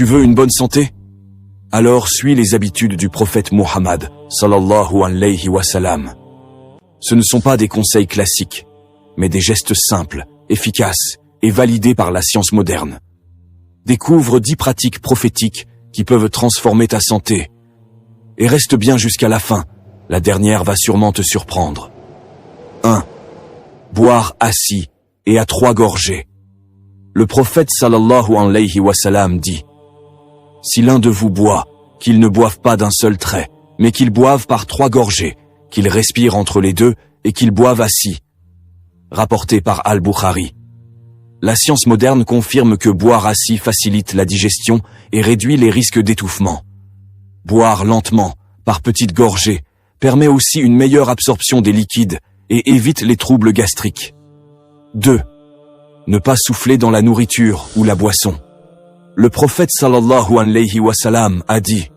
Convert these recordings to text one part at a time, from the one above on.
Tu veux une bonne santé? Alors suis les habitudes du prophète Muhammad, sallallahu alayhi wa sallam. Ce ne sont pas des conseils classiques, mais des gestes simples, efficaces et validés par la science moderne. Découvre 10 pratiques prophétiques qui peuvent transformer ta santé. Et reste bien jusqu'à la fin, la dernière va sûrement te surprendre. 1. Boire assis et à 3 gorgées. Le prophète sallallahu alayhi wa sallam dit: si l'un de vous boit, qu'il ne boive pas d'un seul trait, mais qu'il boive par 3 gorgées, qu'il respire entre les deux et qu'il boive assis. Rapporté par Al-Bukhari. La science moderne confirme que boire assis facilite la digestion et réduit les risques d'étouffement. Boire lentement, par petites gorgées, permet aussi une meilleure absorption des liquides et évite les troubles gastriques. 2. Ne pas souffler dans la nourriture ou la boisson. Le prophète sallallahu alayhi wa sallam a dit: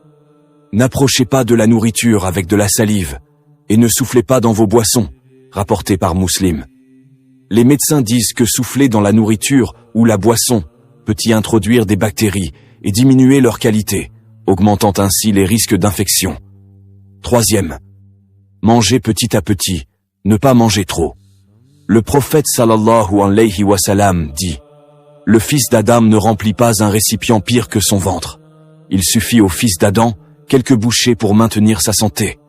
n'approchez pas de la nourriture avec de la salive et ne soufflez pas dans vos boissons, rapporté par Muslim. Les médecins disent que souffler dans la nourriture ou la boisson peut y introduire des bactéries et diminuer leur qualité, augmentant ainsi les risques d'infection. 3. Manger petit à petit, ne pas manger trop. Le prophète sallallahu alayhi wa sallam dit: le fils d'Adam ne remplit pas un récipient pire que son ventre. Il suffit au fils d'Adam quelques bouchées pour maintenir sa santé.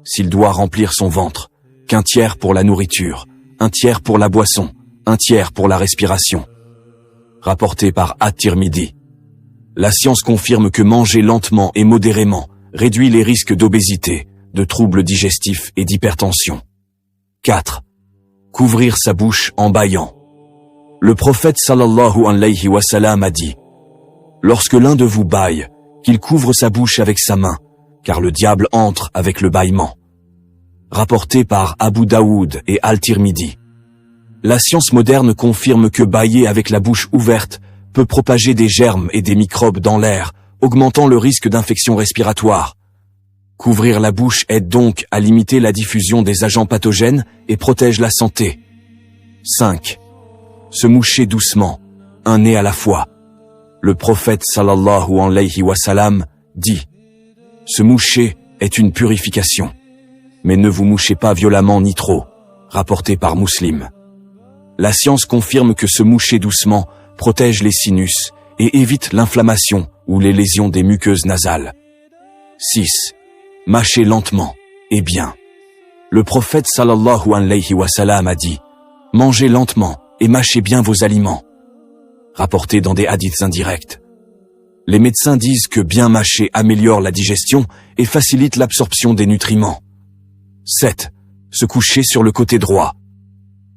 S'il doit remplir son ventre, qu'un tiers pour la nourriture, un tiers pour la boisson, un tiers pour la respiration. Rapporté par At-Tirmidhi. La science confirme que manger lentement et modérément réduit les risques d'obésité, de troubles digestifs et d'hypertension. 4. Couvrir sa bouche en bâillant. Le prophète sallallahu alayhi wa sallam a dit: lorsque l'un de vous bâille, qu'il couvre sa bouche avec sa main, car le diable entre avec le bâillement. Rapporté par Abu Daoud et Al-Tirmidhi. La science moderne confirme que bâiller avec la bouche ouverte peut propager des germes et des microbes dans l'air, augmentant le risque d'infection respiratoire. Couvrir la bouche aide donc à limiter la diffusion des agents pathogènes et protège la santé. 5. Se moucher doucement, un nez à la fois. Le prophète sallallahu alayhi wa sallam dit: se moucher est une purification. Mais ne vous mouchez pas violemment ni trop, rapporté par Muslim. La science confirme que se moucher doucement protège les sinus et évite l'inflammation ou les lésions des muqueuses nasales. 6. Mâcher lentement et bien. Le prophète sallallahu alayhi wa sallam a dit: mangez lentement et mâchez bien vos aliments. Rapporté dans des hadiths indirects. Les médecins disent que bien mâcher améliore la digestion et facilite l'absorption des nutriments. 7. Se coucher sur le côté droit.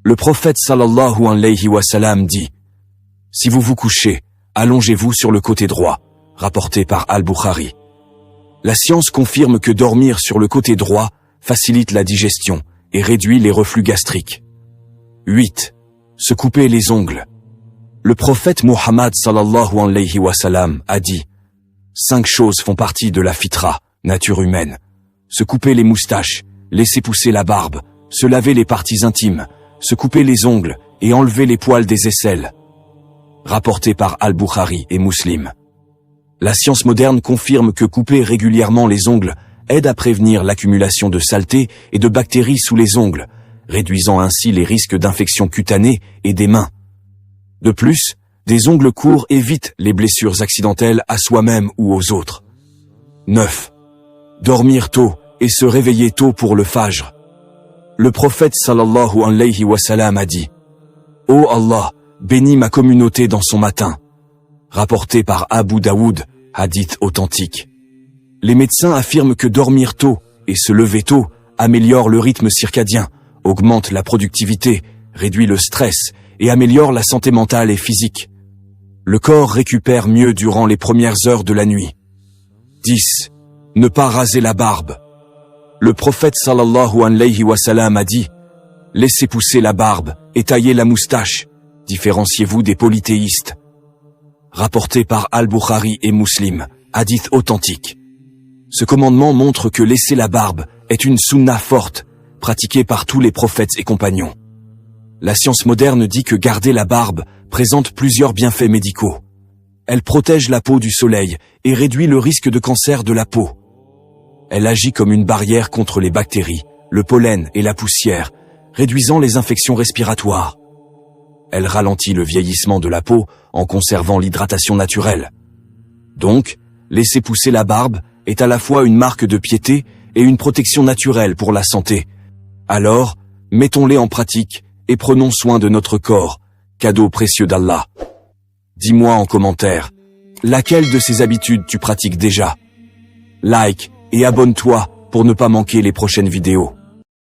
Le prophète sallallahu alayhi wa sallam dit: si vous vous couchez, allongez-vous sur le côté droit. Rapporté par Al-Bukhari. La science confirme que dormir sur le côté droit facilite la digestion et réduit les reflux gastriques. 8. Se couper les ongles. Le prophète Muhammad sallallahu alayhi wa sallam a dit: 5 choses font partie de la fitra, nature humaine. Se couper les moustaches, laisser pousser la barbe, se laver les parties intimes, se couper les ongles et enlever les poils des aisselles. Rapporté par Al-Bukhari et Muslim. La science moderne confirme que couper régulièrement les ongles aide à prévenir l'accumulation de saleté et de bactéries sous les ongles, réduisant ainsi les risques d'infection cutanée et des mains. De plus, des ongles courts évitent les blessures accidentelles à soi-même ou aux autres. 9. Dormir tôt et se réveiller tôt pour le fajr. Le prophète sallallahu alayhi wa sallam a dit: ô Allah, bénis ma communauté dans son matin. Rapporté par Abu Daoud, hadith authentique. Les médecins affirment que dormir tôt et se lever tôt améliore le rythme circadien, augmente la productivité, réduit le stress et améliore la santé mentale et physique. Le corps récupère mieux durant les premières heures de la nuit. 10. Ne pas raser la barbe. Le prophète sallallahu alayhi wa sallam a dit: laissez pousser la barbe et taillez la moustache. Différenciez-vous des polythéistes. Rapporté par Al-Bukhari et Muslim, hadith authentique. Ce commandement montre que laisser la barbe est une sunna forte, pratiquée par tous les prophètes et compagnons. La science moderne dit que garder la barbe présente plusieurs bienfaits médicaux. Elle protège la peau du soleil et réduit le risque de cancer de la peau. Elle agit comme une barrière contre les bactéries, le pollen et la poussière, réduisant les infections respiratoires. Elle ralentit le vieillissement de la peau en conservant l'hydratation naturelle. Donc, laisser pousser la barbe est à la fois une marque de piété et une protection naturelle pour la santé. Alors, mettons-les en pratique et prenons soin de notre corps, cadeau précieux d'Allah. Dis-moi en commentaire, laquelle de ces habitudes tu pratiques déjà? Like et abonne-toi pour ne pas manquer les prochaines vidéos.